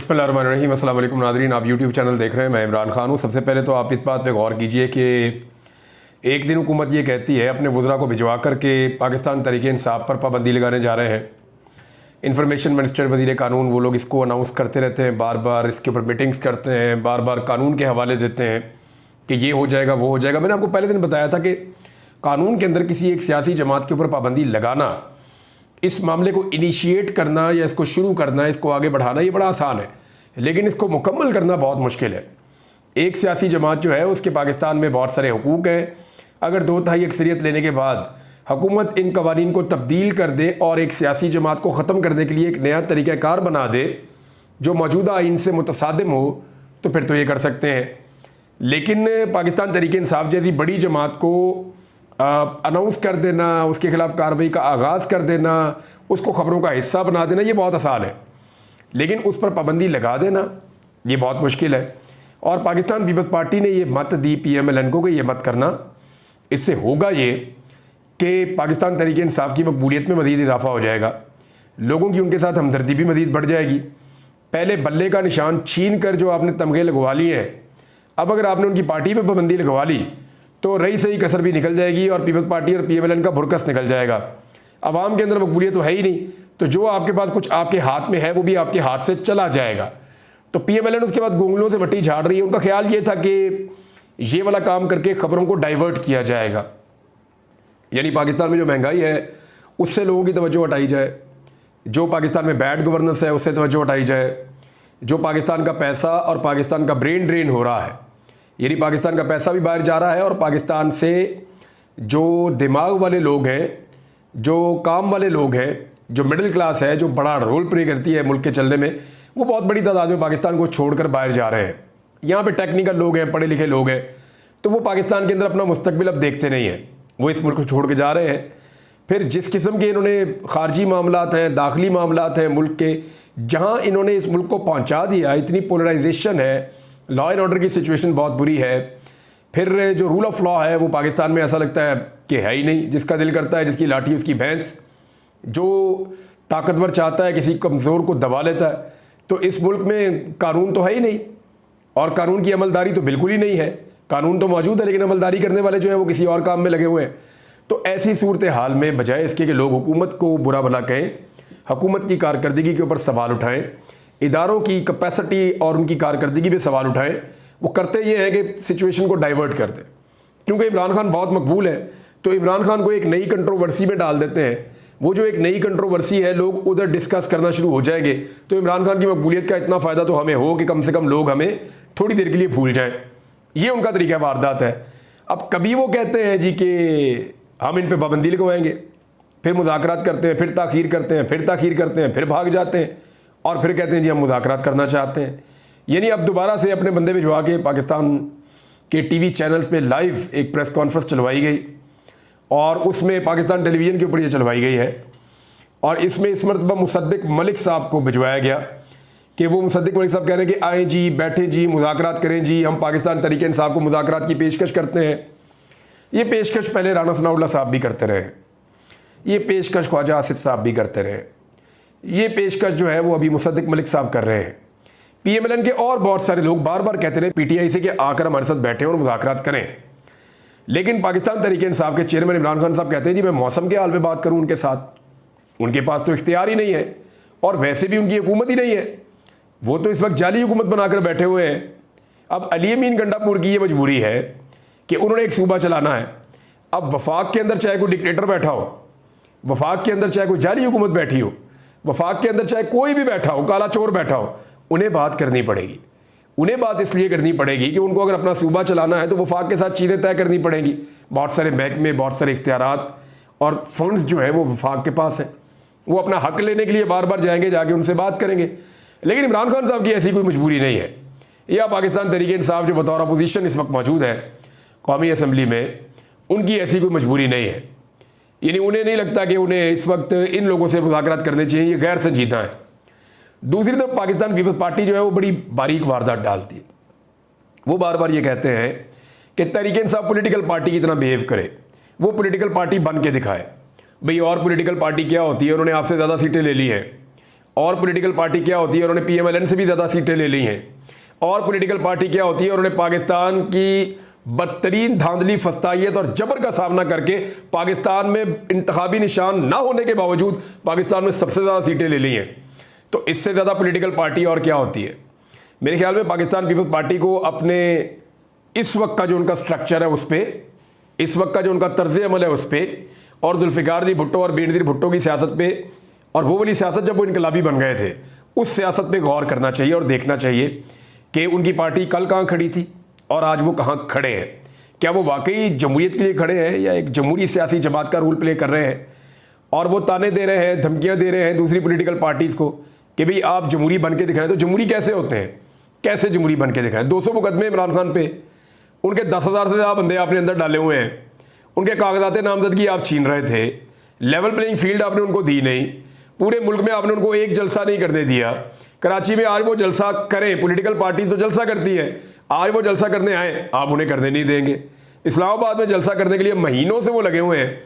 बिस्मिल्लाहिर्रहमानिर्रहीम। अस्सलाम वालेकुम नाज़रीन, आप यूट्यूब चैनल देख रहे हैं। मैं इमरान खान हूँ। सबसे पहले तो आप इस बात पे गौर कीजिए कि एक दिन हुकूमत ये कहती है अपने वज़रा को भिजवा कर के पाकिस्तान तहरीक इंसाफ पर पाबंदी लगाने जा रहे हैं। इंफॉर्मेशन मिनिस्टर, वज़ीर कानून, वो लोग इसको अनाउंस करते रहते हैं, बार बार इसके ऊपर मीटिंग्स करते हैं, बार बार कानून के हवाले देते हैं कि ये हो जाएगा, वो हो जाएगा। मैंने आपको पहले दिन बताया था कि कानून के अंदर किसी एक सियासी जमात के ऊपर पाबंदी लगाना, इस मामले को इनिशिएट करना या इसको शुरू करना, इसको आगे बढ़ाना, ये बड़ा आसान है, लेकिन इसको मुकम्मल करना बहुत मुश्किल है। एक सियासी जमात जो है उसके पाकिस्तान में बहुत सारे हुकूक हैं। अगर 2/3 अक्सरियत लेने के बाद हुकूमत इन कवानीन को तब्दील कर दे और एक सियासी जमात को ख़त्म करने के लिए एक नया तरीक़ाकार बना दे जो मौजूदा आइन से मुतसादिम हो, तो फिर तो ये कर सकते हैं। लेकिन पाकिस्तान तहरीक इंसाफ जैसी बड़ी जमात को अनाउंस कर देना, उसके ख़िलाफ़ कार्रवाई का आगाज़ कर देना, उसको ख़बरों का हिस्सा बना देना, ये बहुत आसान है। लेकिन उस पर पाबंदी लगा देना ये बहुत मुश्किल है। और पाकिस्तान पीपल्स पार्टी ने ये मत दी PMLN को कि ये मत करना। इससे होगा ये कि पाकिस्तान तहरीक इंसाफ की मकबूलियत में मज़ीद इजाफा हो जाएगा, लोगों की उनके साथ हमदर्दी भी मज़ीद बढ़ जाएगी। पहले बल्ले का निशान छीन कर जो आपने तमगे लगवा लिए हैं, अब अगर आपने उनकी पार्टी पर पाबंदी लगवा ली तो रही सही कसर भी निकल जाएगी और पीपल्स पार्टी और PMLN का भुरकस निकल जाएगा। अवाम के अंदर मकबूलियत तो है ही नहीं, तो जो आपके पास कुछ आपके हाथ में है वो भी आपके हाथ से चला जाएगा। तो PMLN उसके बाद गोंगलों से मट्टी झाड़ रही है। उनका ख्याल ये था कि ये वाला काम करके ख़बरों को डाइवर्ट किया जाएगा, यानी पाकिस्तान में जो महंगाई है उससे लोगों की तवज्जो हटाई जाए, जो पाकिस्तान में बैड गवर्नेंस है उससे तवज्जो हटाई जाए, जो पाकिस्तान का पैसा और पाकिस्तान का ब्रेन ड्रेन हो रहा है, यानी पाकिस्तान का पैसा भी बाहर जा रहा है और पाकिस्तान से जो दिमाग वाले लोग हैं, जो काम वाले लोग हैं, जो मिडिल क्लास है, जो बड़ा रोल प्ले करती है मुल्क के चलने में, वो बहुत बड़ी तादाद में पाकिस्तान को छोड़कर बाहर जा रहे हैं। यहाँ पे टेक्निकल लोग हैं, पढ़े लिखे लोग हैं, तो वो पाकिस्तान के अंदर अपना मुस्तकबिल अब देखते नहीं हैं, वो इस मुल्क को छोड़ के जा रहे हैं। फिर जिस किस्म के इन्होंने खारजी मामलात हैं, दाखिली मामलात हैं मुल्क के, जहाँ इन्होंने इस मुल्क को पहुँचा दिया, इतनी पोलराइजेशन है, लॉ एंड ऑर्डर की सिचुएशन बहुत बुरी है। फिर जो रूल ऑफ लॉ है वो पाकिस्तान में ऐसा लगता है कि है ही नहीं, जिसका दिल करता है जिसकी लाठी उसकी भैंस, जो ताकतवर चाहता है किसी कमज़ोर को दबा लेता है। तो इस मुल्क में कानून तो है ही नहीं और कानून की अमलदारी तो बिल्कुल ही नहीं है। कानून तो मौजूद है लेकिन अमलदारी करने वाले जो हैं वो किसी और काम में लगे हुए हैं। तो ऐसी सूरत हाल में बजाय इसके कि लोग हुकूमत को बुरा भला कहें, हुकूमत की कारकर्दगी के ऊपर सवाल उठाएं, इदारों की कैपेसिटी और उनकी कारकर्दगी पे सवाल उठाएं, वो करते ये हैं कि सिचुएशन को डाइवर्ट कर दें। क्योंकि इमरान खान बहुत मकबूल है तो इमरान खान को एक नई कंट्रोवर्सी में डाल देते हैं। वो जो एक नई कंट्रोवर्सी है लोग उधर डिस्कस करना शुरू हो जाएंगे, तो इमरान खान की मकबूलियत का इतना फ़ायदा तो हमें हो कि कम से कम लोग हमें थोड़ी देर के लिए भूल जाएं। ये उनका तरीका वारदात है। अब कभी वो कहते हैं जी कि हम इन पर पाबंदी लगवाएंगे, फिर मुज़ाकरात करते हैं, फिर ताख़ीर करते हैं, फिर ताख़ीर करते हैं, फिर भाग जाते हैं और फिर कहते हैं जी हम मुज़ाकरात करना चाहते हैं। यानी अब दोबारा से अपने बंदे भिजवा के पाकिस्तान के TV चैनल्स पे लाइव एक प्रेस कॉन्फ्रेंस चलवाई गई और उसमें पाकिस्तान टेलीविज़न के ऊपर ये चलवाई गई है। और इसमें इस मरतबा मुसद्दिक मलिक साहब को भिजवाया गया कि वो मुसद्दिक मलिक साहब कह रहे हैं कि आएँ जी, बैठें जी, मुज़ाकरात करें जी, हम पाकिस्तान तहरीक इंसाफ को मुज़ाकरात की पेशकश करते हैं। ये पेशकश पहले राना सनाउल्लाह साहब भी करते रहे, ये पेशकश ख्वाजा आसिफ साहब भी करते रहे, ये पेशकश जो है वो अभी मुसद्दिक मलिक साहब कर रहे हैं। PMLN के और बहुत सारे लोग बार बार कहते रहे PTI से कि आकर हमारे साथ बैठें और मुज़ाकरात करें, लेकिन पाकिस्तान तहरीक इंसाफ के चेयरमैन इमरान खान साहब कहते हैं जी मैं मौसम के हाल में बात करूं उनके साथ। उनके पास तो इख्तियार ही नहीं है और वैसे भी उनकी हुकूमत ही नहीं है, वो तो इस वक्त जाली हुकूमत बनाकर बैठे हुए हैं। अब अली अमीन गंडापुर की ये मजबूरी है कि उन्होंने एक सूबा चलाना है। अब वफाक के अंदर चाहे कोई डिक्टेटर बैठा हो, वफाक के अंदर चाहे कोई जाली हुकूमत बैठी हो, वफाक के अंदर चाहे कोई भी बैठा हो, काला चोर बैठा हो, उन्हें बात करनी पड़ेगी। उन्हें बात इसलिए करनी पड़ेगी कि उनको अगर अपना सूबा चलाना है तो वफाक के साथ चीज़ें तय करनी पड़ेंगी। बहुत सारे महकमे, बहुत सारे इख्तियारात और फंड्स जो है वो वफाक के पास है, वो अपना हक लेने के लिए बार बार जाएंगे, जाके उनसे बात करेंगे। लेकिन इमरान खान साहब की ऐसी कोई मजबूरी नहीं है, या पाकिस्तान तहरीक इंसाफ जो बतौर अपोजिशन इस वक्त मौजूद है कौमी असम्बली में, उनकी ऐसी कोई मजबूरी नहीं है। यानी उन्हें नहीं लगता कि उन्हें इस वक्त इन लोगों से मुज़ाकरात करने चाहिए, ये गैर संजीदा है। दूसरी तरफ पाकिस्तान पीपल्स पार्टी जो है वो बड़ी बारीक वारदात डालती है। वो बार बार ये कहते हैं कि तहरीक इंसाफ पॉलिटिकल पार्टी की तरह बिहेव करे, वो पॉलिटिकल पार्टी बन के दिखाए। भाई और पॉलिटिकल पार्टी क्या होती है, उन्होंने आपसे ज़्यादा सीटें ले ली हैं, और पॉलिटिकल पार्टी क्या होती है, उन्होंने PMLN से भी ज़्यादा सीटें ले ली हैं। और पॉलिटिकल पार्टी क्या होती है, उन्होंने पाकिस्तान की बदतरीन धांधली, फस्तायत और जबर का सामना करके पाकिस्तान में इंतखाबी निशान ना होने के बावजूद पाकिस्तान में सबसे ज़्यादा सीटें ले ली हैं। तो इससे ज़्यादा पॉलिटिकल पार्टी और क्या होती है। मेरे ख्याल में पाकिस्तान पीपल्स पार्टी को अपने इस वक्त का जो उनका स्ट्रक्चर है उस पर, इस वक्त का जो उनका तर्ज अमल है उस पर, और जुल्फ़िकार अली भुट्टो और बेनज़ीर भुट्टो की सियासत पे, और वो वाली सियासत जब वो इनकलाबी बन गए थे, उस सियासत पे गौर करना चाहिए और देखना चाहिए कि उनकी पार्टी कल कहाँ खड़ी थी और आज वो कहाँ खड़े हैं। क्या वो वाकई जमहूरियत के लिए खड़े हैं या एक जमहूरी सियासी जमात का रोल प्ले कर रहे हैं, और वो ताने दे रहे हैं, धमकियाँ दे रहे हैं दूसरी पॉलिटिकल पार्टीज़ को कि भाई आप जमहूरी बन के दिखाएं। तो जमहूरी कैसे होते हैं, कैसे जमहूरी बन के दिखाएं। 200 मुकदमे इमरान खान पे, उनके 10,000 से ज़्यादा बंदे आपने अंदर डाले हुए हैं, उनके कागजात नामजदगी आप छीन रहे थे, लेवल प्लेइंग फील्ड आपने उनको दी नहीं, पूरे मुल्क में आपने उनको एक जलसा नहीं करने दिया। कराची में आज वो जलसा करें, पॉलिटिकल पार्टी तो जलसा करती है, आज वो जलसा करने आए, आप उन्हें करने नहीं देंगे। इस्लामाबाद में जलसा करने के लिए महीनों से वो लगे हुए हैं,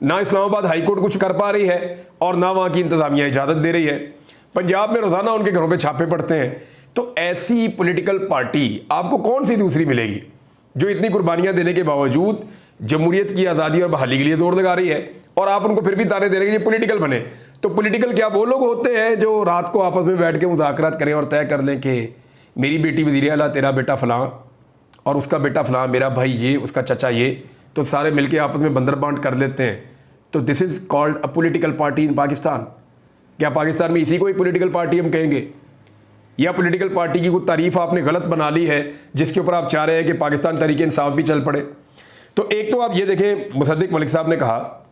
ना इस्लामाबाद हाईकोर्ट कुछ कर पा रही है और ना वहाँ की इंतजामिया इजाज़त दे रही है। पंजाब में रोज़ाना उनके घरों पे छापे पड़ते हैं। तो ऐसी पॉलिटिकल पार्टी आपको कौन सी दूसरी मिलेगी जो इतनी कुर्बानियाँ देने के बावजूद जमहूरियत की आज़ादी और बहाली के लिए जोर लगा रही है, और आप उनको फिर भी ताने दे रहे हैं कि पॉलिटिकल बने। तो पॉलिटिकल क्या वो लोग होते हैं जो रात को आपस में बैठ के मुज़ाकरात करें और तय कर लें कि मेरी बेटी वज़ीर आला, तेरा बेटा फ़लाँ, और उसका बेटा फ़लाँ, मेरा भाई ये, उसका चचा ये, तो सारे मिलके आपस में बंदर बांट कर लेते हैं। तो this is called a political party इन पाकिस्तान। क्या पाकिस्तान में इसी को एक पॉलिटिकल पार्टी हम कहेंगे, या पॉलिटिकल पार्टी की कोई तारीफ आपने गलत बना ली है जिसके ऊपर आप चाह रहे हैं कि पाकिस्तान तहरीक इंसाफ भी चल पड़े। तो एक तो आप ये देखें, मुसद्दिक मलिक साहब ने कहा,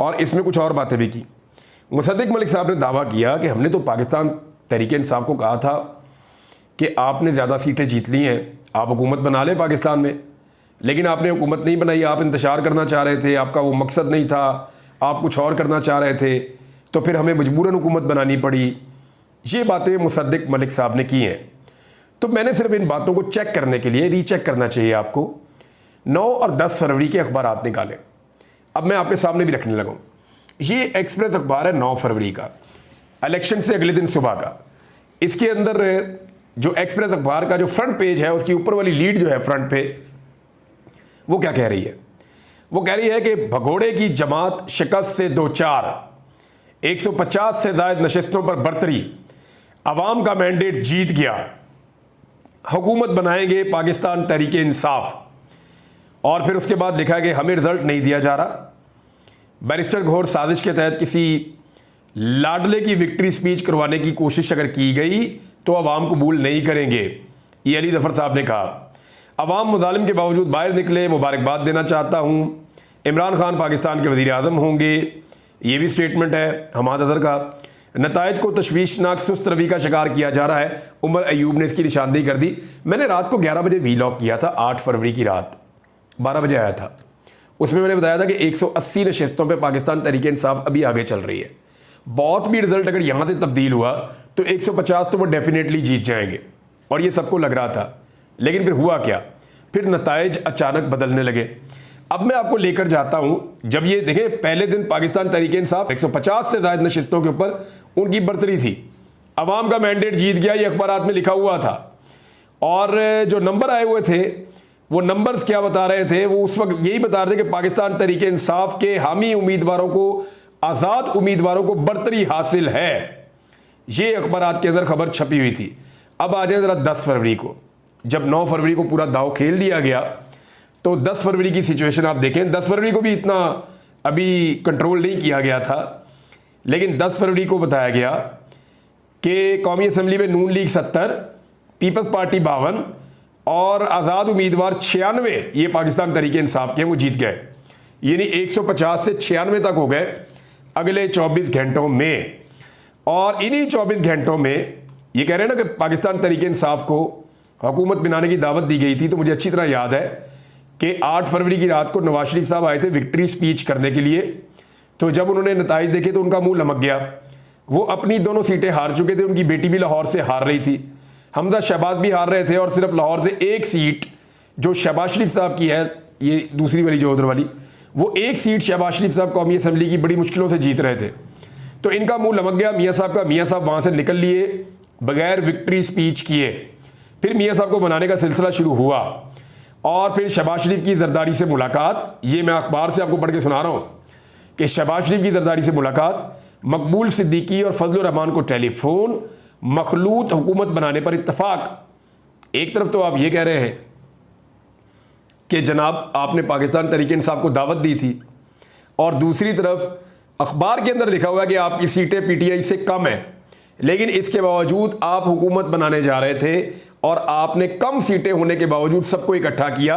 और इसमें कुछ और बातें भी की। मुसद्दिक मलिक साहब ने दावा किया कि हमने तो पाकिस्तान तहरीक इंसाफ को कहा था कि आपने ज़्यादा सीटें जीत ली हैं, आप हुकूमत बना लें पाकिस्तान में, लेकिन आपने हुकूमत नहीं बनाई, आप इंतशार करना चाह रहे थे, आपका वो मकसद नहीं था, आप कुछ और करना चाह रहे थे, तो फिर हमें मजबूरन हुकूमत बनानी पड़ी। ये बातें मुसद्दिक मलिक साहब ने की हैं। तो मैंने सिर्फ इन बातों को चेक करने के लिए, रीचेक करना चाहिए आपको, 9 और 10 फरवरी के अखबारात निकाले। अब मैं आपके सामने भी रखने लगा। ये एक्सप्रेस अखबार है 9 फरवरी का, इलेक्शन से अगले दिन सुबह का। इसके अंदर जो एक्सप्रेस अखबार का जो फ्रंट पेज है, उसकी ऊपर वाली लीड जो है फ्रंट पे, वो क्या कह रही है? वो कह रही है कि भगोड़े की जमात शिकस्त से दो चार, 150 से ज़ायद नशिस्तों पर बरतरी, अवाम का मैंडेट जीत गया, हुकूमत बनाएंगे पाकिस्तान तहरीक इंसाफ। और फिर उसके बाद लिखा है कि हमें रिजल्ट नहीं दिया जा रहा। बैरिस्टर घोर साजिश के तहत किसी लाडले की विक्ट्री स्पीच करवाने की कोशिश अगर की गई तो अवाम कबूल नहीं करेंगे, ये अली जफर साहब ने कहा। अवाम मुजालिम के बावजूद बाहर निकले, मुबारकबाद देना चाहता हूँ। इमरान खान पाकिस्तान के वज़ीर आज़म होंगे, ये भी स्टेटमेंट है हमाद अज़हर का। नताइज को तशवीशनाक सुस्त रवि का शिकार किया जा रहा है, उमर अयूब ने इसकी निशानदेही कर दी। मैंने रात को 11 बजे वीलॉग किया था, 8 फरवरी की रात 12 बजे आया था। उसमें मैंने बताया था कि 180 नशिस्तों पे पाकिस्तान तहरीक इंसाफ अभी आगे चल रही है। बहुत भी रिजल्ट अगर यहाँ से तब्दील हुआ तो 150 तो वो डेफिनेटली जीत जाएंगे, और ये सबको लग रहा था। लेकिन फिर हुआ क्या? फिर नताइज अचानक बदलने लगे। अब मैं आपको लेकर जाता हूं, जब ये देखें पहले दिन पाकिस्तान तहरीक इंसाफ 150 से ज़ायद नशिस्तों के ऊपर उनकी बरतरी थी, अवाम का मैंडेट जीत गया, ये अखबारात में लिखा हुआ था। और जो नंबर आए हुए थे वो नंबर्स क्या बता रहे थे? वो उस वक्त यही बता रहे थे कि पाकिस्तान तहरीक इंसाफ के हामी उम्मीदवारों को, आज़ाद उम्मीदवारों को बरतरी हासिल है। ये अखबारात के अंदर खबर छपी हुई थी। अब आ जाए ज़रा 10 फरवरी को, जब 9 फरवरी को पूरा दाव खेल दिया गया तो 10 फरवरी की सिचुएशन आप देखें। 10 फरवरी को भी इतना अभी कंट्रोल नहीं किया गया था, लेकिन 10 फरवरी को बताया गया कि कौमी असम्बली में नून लीग 70, पीपल्स पार्टी 52 और आज़ाद उम्मीदवार 96, ये पाकिस्तान तहरीक इंसाफ के वो जीत गए। यानी 150 से 96 तक हो गए अगले 24 घंटों में। और इन्हीं 24 घंटों में ये कह रहे हैं ना कि पाकिस्तान तहरीक इंसाफ को हुकूमत बनाने की दावत दी गई थी। तो मुझे अच्छी तरह याद है कि 8 फरवरी की रात को नवाज शरीफ साहब आए थे विक्ट्री स्पीच करने के लिए। तो जब उन्होंने नताइज देखे तो उनका मुंह लमक गया। वो अपनी दोनों सीटें हार चुके थे, उनकी बेटी भी लाहौर से हार रही थी, हमजा शहबाज भी हार रहे थे, और सिर्फ लाहौर से एक सीट जो शहबाज शरीफ साहब की है, ये दूसरी वाली जो उधर वाली, वो एक सीट शहबाज शरीफ साहब कौमी असम्बली की बड़ी मुश्किलों से जीत रहे थे। तो इनका मुंह लमक गया मियाँ साहब का। मियाँ साहब वहाँ से निकल लिए बगैर विक्ट्री स्पीच किए। फिर मियाँ साहब को मनाने का सिलसिला शुरू हुआ और फिर शहबाज शरीफ की जरदारी से मुलाकात। ये मैं अखबार से आपको पढ़ के सुना रहा हूँ कि शहबाज शरीफ की जरदारी से मुलाकात, मकबूल सिद्दीकी और फजलुर रहमान को टेलीफोन, मखलूत हुकूमत बनाने पर इत्तफाक। एक तरफ तो आप ये कह रहे हैं कि जनाब आपने पाकिस्तान तहरीक इंसाफ को दावत दी थी, और दूसरी तरफ अखबार के अंदर लिखा हुआ है कि आपकी सीटें पीटीआई से कम है, लेकिन इसके बावजूद आप हुकूमत बनाने जा रहे थे और आपने कम सीटें होने के बावजूद सबको इकट्ठा किया।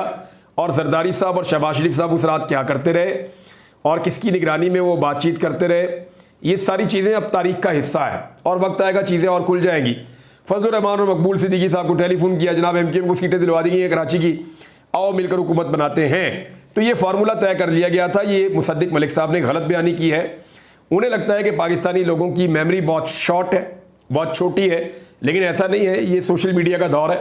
और जरदारी साहब और शहबाज शरीफ साहब उस रात क्या करते रहे और किसकी निगरानी में वो बातचीत करते रहे, ये सारी चीज़ें अब तारीख का हिस्सा है और वक्त आएगा चीज़ें और खुल जाएंगी। फजलुर रहमान और मकबूल सिद्दीकी साहब को टेलीफोन किया, जनाब एमकेएम को सीटें दिलवा दी गई हैं कराची की, आओ मिलकर हुकूमत बनाते हैं। तो ये फार्मूला तय कर लिया गया था। ये मुसद्दिक मलिक साहब ने गलत बयानी की है। उन्हें लगता है कि पाकिस्तानी लोगों की मेमोरी बहुत शॉर्ट है, बहुत छोटी है, लेकिन ऐसा नहीं है। ये सोशल मीडिया का दौर है,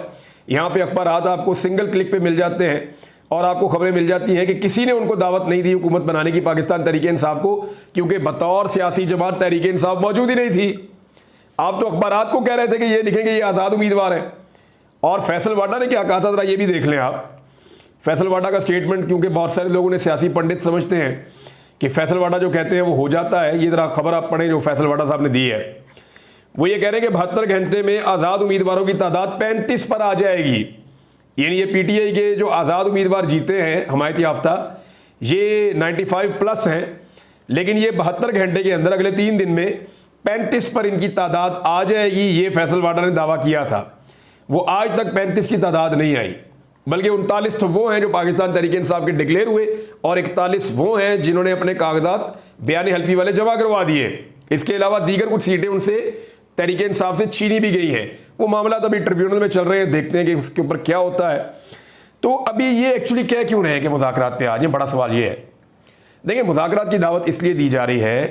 यहाँ पे अखबारात आपको सिंगल क्लिक पे मिल जाते हैं और आपको खबरें मिल जाती हैं कि किसी ने उनको दावत नहीं दी हुकूमत बनाने की पाकिस्तान तहरीक इंसाफ को, क्योंकि बतौर सियासी जमात तहरीक इंसाफ मौजूद ही नहीं थी। आप तो अखबारात को कह रहे थे कि ये लिखेंगे ये आज़ाद उम्मीदवार हैं, और फैसल वाडा ने क्या कहा था ज़रा ये भी देख लें आप। फैसल वाडा का स्टेटमेंट, क्योंकि बहुत सारे लोगों ने सियासी पंडित समझते हैं कि फैसल वाडा जो कहते हैं वो हो जाता है। ये ज़रा खबर आप पढ़ें जो फैसल वाडा साहब ने दी है। वो ये कह रहे हैं कि 72 घंटे में आज़ाद उम्मीदवारों की तादाद 35 पर आ जाएगी। यानी ये पीटीआई के जो आज़ाद उम्मीदवार जीते हैं हमायत याफ्ता, ये 95 प्लस हैं, लेकिन ये 72 घंटे के अंदर अगले 3 दिन में 35 पर इनकी तादाद आ जाएगी। ये फैसल वाडा ने दावा किया था। वो आज तक 35 की तादाद नहीं आई, बल्कि 39 तो वो हैं जो पाकिस्तान तहरीक इंसाफ के डिक्लेयर हुए और 41 वो हैं जिन्होंने अपने कागजात बयान हल्फी वाले जमा करवा दिए। इसके अलावा दीगर कुछ सीटें उनसे तहरीक इंसाफ से छीनी भी गई हैं। वो मामला अभी ट्रिब्यूनल में चल रहे हैं, देखते हैं कि उसके ऊपर क्या होता है। तो अभी ये एक्चुअली कह क्यों रहे हैं कि मुज़ाकरात पे आज, ये बड़ा सवाल ये है। देखिए, मुज़ाकरात की दावत इसलिए दी जा रही है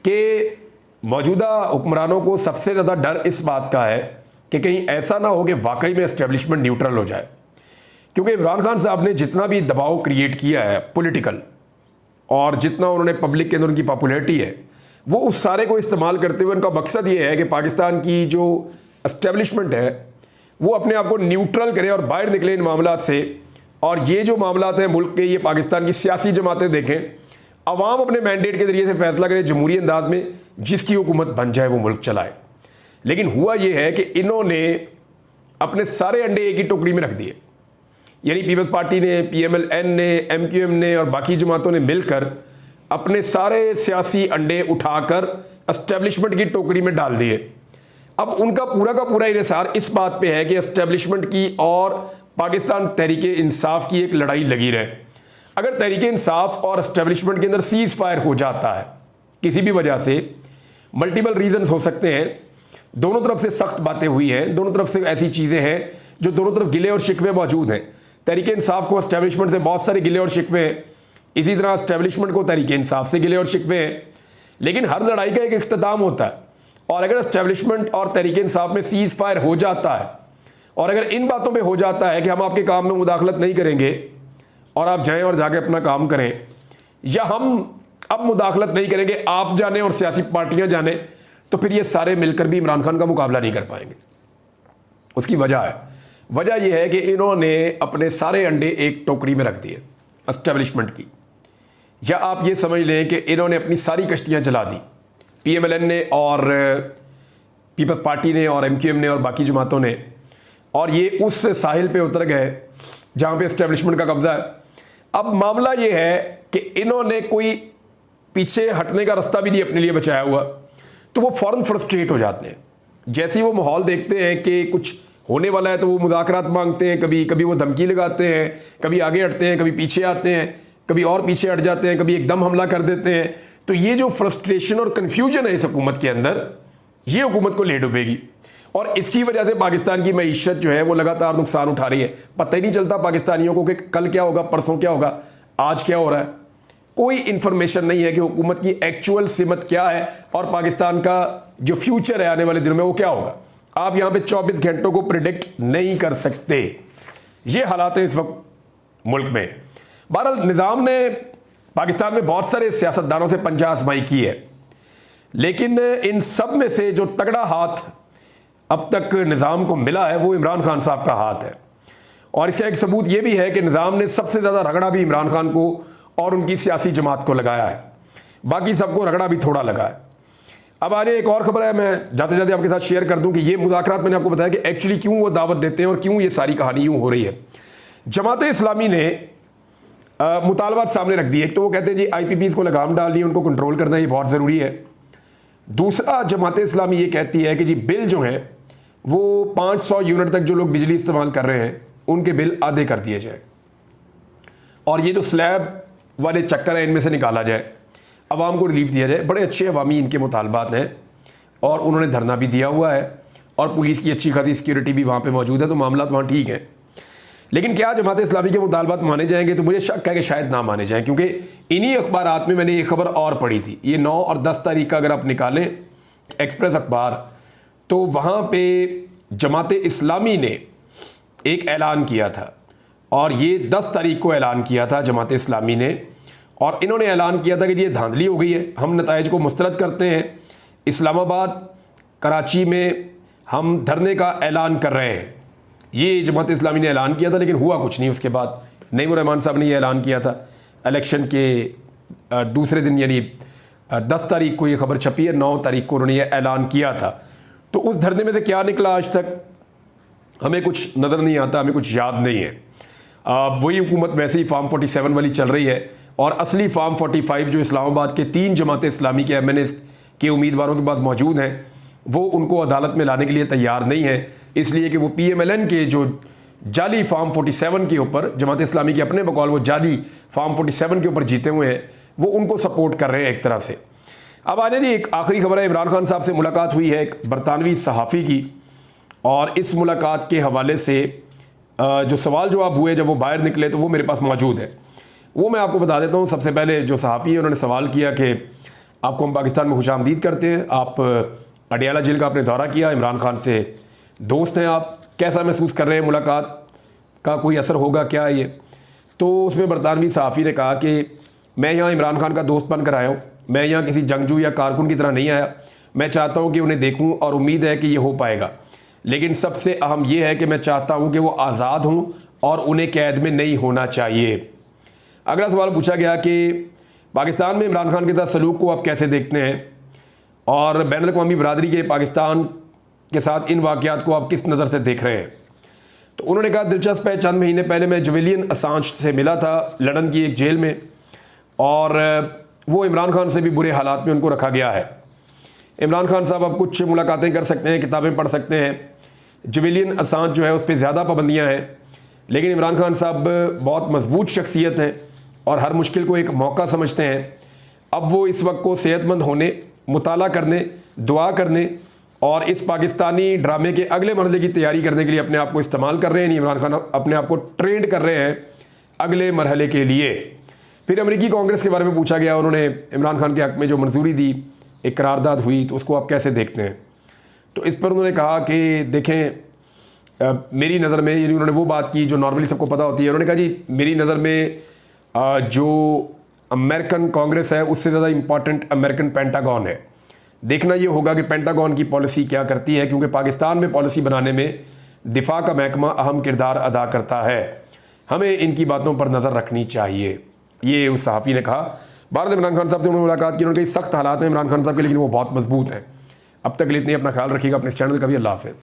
कि मौजूदा हुक्मरानों को सबसे ज़्यादा डर इस बात का है कि कहीं ऐसा ना हो कि वाकई में एस्टेब्लिशमेंट न्यूट्रल हो जाए। क्योंकि इमरान खान साहब ने जितना भी दबाव क्रिएट किया है पॉलिटिकल, और जितना उन्होंने पब्लिक के अंदर उनकी पॉपुलैरिटी है, वो उस सारे को इस्तेमाल करते हुए उनका मकसद ये है कि पाकिस्तान की जो एस्टेब्लिशमेंट है वो अपने आप को न्यूट्रल करे और बाहर निकले इन मामलात से। और ये जो मामलात हैं मुल्क के, ये पाकिस्तान की सियासी जमातें देखें, अवाम अपने मैंडेट के ज़रिए से फैसला करे जमहूरी अंदाज में, जिसकी हुकूमत बन जाए वो मुल्क चलाए। लेकिन हुआ ये है कि इन्होंने अपने सारे अंडे एक ही टोकरी में रख दिए। यानी पीपल्स पार्टी ने, PMLN ने, MQM ने और बाकी जमातों ने मिलकर अपने सारे सियासी अंडे उठाकर एस्टेब्लिशमेंट की टोकरी में डाल दिए। अब उनका पूरा का पूरा इन्हिसार इस बात पे है कि एस्टेब्लिशमेंट की और पाकिस्तान तहरीक इंसाफ की एक लड़ाई लगी रहे। अगर तहरीक इंसाफ और एस्टेब्लिशमेंट के अंदर सीज फायर हो जाता है किसी भी वजह से, मल्टीपल रीजंस हो सकते हैं, दोनों तरफ से सख्त बातें हुई हैं, दोनों तरफ से ऐसी चीज़ें हैं जो दोनों तरफ गिले और शिकवे मौजूद हैं। तहरीक इंसाफ को एस्टेब्लिशमेंट से बहुत सारे गिले और शिकवे हैं, इसी तरह एस्टेब्लिशमेंट को तहरीक इंसाफ से गिले और शिकवे हैं। लेकिन हर लड़ाई का एक इख्तिताम होता है, और अगर एस्टेब्लिशमेंट और तहरीक इंसाफ में सीज फायर हो जाता है, और अगर इन बातों पे हो जाता है कि हम आपके काम में मुदाखलत नहीं करेंगे और आप जाएं और जाके अपना काम करें, या हम अब मुदाखलत नहीं करेंगे, आप जाने और सियासी पार्टियां जाने, तो फिर ये सारे मिलकर भी इमरान खान का मुकाबला नहीं कर पाएंगे। उसकी वजह यह है कि इन्होंने अपने सारे अंडे एक टोकरी में रख दिए एस्टेब्लिशमेंट की, या आप ये समझ लें कि इन्होंने अपनी सारी कश्तियां जला दी। PMLN ने और पीपल्स पार्टी ने और MQM ने और बाकी जमातों ने, और ये उस साहिल पे उतर गए जहाँ पे एस्टेब्लिशमेंट का कब्जा है। अब मामला ये है कि इन्होंने कोई पीछे हटने का रास्ता भी नहीं अपने लिए बचाया हुआ, तो वो फ़ौरन फ्रस्ट्रेट हो जाते हैं। जैसे ही वो माहौल देखते हैं कि कुछ होने वाला है तो वो मुज़ाकरात मांगते हैं, कभी वो धमकी लगाते हैं, कभी आगे हटते हैं, कभी पीछे आते हैं, कभी और पीछे हट जाते हैं, कभी एकदम हमला कर देते हैं। तो ये जो फ्रस्ट्रेशन और कन्फ्यूजन है इस हुकूमत के अंदर, ये हुकूमत को ले डूबेगी, और इसकी वजह से पाकिस्तान की मईशत जो है वो लगातार नुकसान उठा रही है। पता ही नहीं चलता पाकिस्तानियों को कि कल क्या होगा, परसों क्या होगा, आज क्या हो रहा है। कोई इंफॉर्मेशन नहीं है कि हुकूमत की एक्चुअल सिमत क्या है और पाकिस्तान का जो फ्यूचर है आने वाले दिनों में वो क्या होगा। आप यहाँ पे 24 घंटों को प्रिडिक्ट नहीं कर सकते। ये हालात है इस वक्त मुल्क में। बहरहाल निज़ाम ने पाकिस्तान में बहुत सारे सियासतदानों से पंजा आजमाई की है, लेकिन इन सब में से जो तगड़ा हाथ अब तक निज़ाम को मिला है वो इमरान खान साहब का हाथ है। और इसका एक सबूत ये भी है कि निज़ाम ने सबसे ज़्यादा रगड़ा भी इमरान खान को और उनकी सियासी जमात को लगाया है, बाकी सबको रगड़ा भी थोड़ा लगा है। अब आगे एक और खबर है, मैं जाते जाते आपके साथ शेयर कर दूं कि ये मुज़ाकरात मैंने आपको बताया कि एक्चुअली क्यों वो दावत देते हैं और क्यों ये सारी कहानी यूँ हो रही है। जमात इस्लामी ने मुतालबात सामने रख दिए। एक तो वो कहते हैं जी IPPs को लगाम डालनी है, उनको कंट्रोल करना ये बहुत ज़रूरी है। दूसरा, जमात इस्लामी ये कहती है कि जी बिल जो हैं वो 500 यूनिट तक जो लोग बिजली इस्तेमाल कर रहे हैं उनके बिल आधे कर दिए जाए और ये जो स्लैब वाले चक्कर हैं इनमें से निकाला जाए, अवाम को रिलीफ दिया जाए। बड़े अच्छे अवामी इनके मुतालबात हैं और उन्होंने धरना भी दिया हुआ है और पुलिस की अच्छी खासी सिक्योरिटी भी वहाँ पे मौजूद है, तो मामला वहाँ ठीक है। लेकिन क्या जमात इस्लामी के मुतालबात माने जाएंगे? तो मुझे शक है कि शायद ना माने जाएं, क्योंकि इन्हीं अखबारात में मैंने ये खबर और पढ़ी थी। ये 9 और 10 तारीख का अगर आप निकालें एक्सप्रेस अखबार, तो वहाँ पे जमात इस्लामी ने एक ऐलान किया था और ये 10 तारीख को ऐलान किया था जमात इस्लामी ने, और इन्होंने ऐलान किया था कि ये धांधली हो गई है, हम नताइज को मुस्तरद करते हैं। इस्लामाबाद, कराची में हम धरने का ऐलान कर रहे हैं। ये जमात इस्लामी ने ऐलान किया था, लेकिन हुआ कुछ नहीं। उसके बाद नईमुर रहमान साहब ने ये ऐलान किया था इलेक्शन के दूसरे दिन, यानी 10 तारीख को ये खबर छपी है, 9 तारीख को उन्होंने ये ऐलान किया था। तो उस धरने में से क्या निकला आज तक हमें कुछ नज़र नहीं आता, हमें कुछ याद नहीं है। वही हुकूमत वैसे ही फार्म 47 वाली चल रही है और असली फार्म 45 जो इस्लामाबाद के 3 जमात इस्लामी के MNA के उम्मीदवारों के पास मौजूद हैं, वो उनको अदालत में लाने के लिए तैयार नहीं है, इसलिए कि वो PMLN के जो जाली फार्म 47 के ऊपर, जमात इस्लामी के अपने बकौल वो जाली फार्म 47 के ऊपर जीते हुए हैं, वो उनको सपोर्ट कर रहे हैं एक तरह से। अब आने जी एक आखिरी खबर है, इमरान खान साहब से मुलाकात हुई है एक बरतानवी सहाफ़ी की, और इस मुलाकात के हवाले से जो सवाल जवाब हुए जब वो बाहर निकले तो वो मेरे पास मौजूद है, वो मैं आपको बता देता हूँ। सबसे पहले जो सहाफ़ी है उन्होंने सवाल किया कि आपको हम पाकिस्तान में खुशामदीद करते हैं, आप अडियाला जेल का आपने दौरा किया, इमरान खान से दोस्त हैं आप, कैसा महसूस कर रहे हैं, मुलाकात का कोई असर होगा क्या ये? तो उसमें बरतानवी सहाफ़ी ने कहा कि मैं यहाँ इमरान खान का दोस्त बनकर आया हूँ, मैं यहाँ किसी जंगजू या कारकुन की तरह नहीं आया, मैं चाहता हूँ कि उन्हें देखूँ और उम्मीद है कि ये हो पाएगा। लेकिन सबसे अहम ये है कि मैं चाहता हूँ कि वो आज़ाद हों और उन्हें कैद में नहीं होना चाहिए। अगला सवाल पूछा गया कि पाकिस्तान में इमरान खान के साथ सलूक को आप कैसे देखते हैं और बैनुल अक़वामी बरादरी के पाकिस्तान के साथ इन वाक़यात को आप किस नज़र से देख रहे हैं? तो उन्होंने कहा दिलचस्प है, चंद महीने पहले मैं जुलियन असांज से मिला था लंदन की एक जेल में, और वो इमरान खान से भी बुरे हालात में उनको रखा गया है। इमरान खान साहब अब कुछ मुलाकातें कर सकते हैं, किताबें पढ़ सकते हैं, जुलियन असांज जो है उस पर ज़्यादा पाबंदियाँ हैं, लेकिन इमरान खान साहब बहुत मजबूत शख्सियत हैं और हर मुश्किल को एक मौका समझते हैं। अब वो इस वक्त को सेहतमंद होने, मुताला करने, दुआ करने और इस पाकिस्तानी ड्रामे के अगले मरहले की तैयारी करने के लिए अपने आप को इस्तेमाल कर रहे हैं। इमरान खान अपने आप को ट्रेंड कर रहे हैं अगले मरहले के लिए। फिर अमेरिकी कांग्रेस के बारे में पूछा गया, उन्होंने इमरान खान के हक़ में जो मंजूरी दी, एक करारदाद हुई, तो उसको आप कैसे देखते हैं? तो इस पर उन्होंने कहा कि देखें मेरी नज़र में, यानी उन्होंने वो बात की जो नॉर्मली सबको पता होती है। उन्होंने कहा जी मेरी नज़र में जो अमेरिकन कांग्रेस है उससे ज़्यादा इम्पॉर्टेंट अमेरिकन पेंटागन है। देखना ये होगा कि पेंटागन की पॉलिसी क्या करती है, क्योंकि पाकिस्तान में पॉलिसी बनाने में दिफा का महकमा अहम किरदार अदा करता है। हमें इनकी बातों पर नज़र रखनी चाहिए, ये उस सहाफ़ी ने कहा। भारत इमरान खान साहब से उन्होंने मुलाकात की, उन्होंने कहा सख्त हालात हैं इमरान खान साहब के, लेकिन वो बहुत मजबूत हैं। अब तक के लिए इतनी अपना ख्याल रखिएगा, अपने इस चैनल का भी। अल्लाह हाफ़िज़।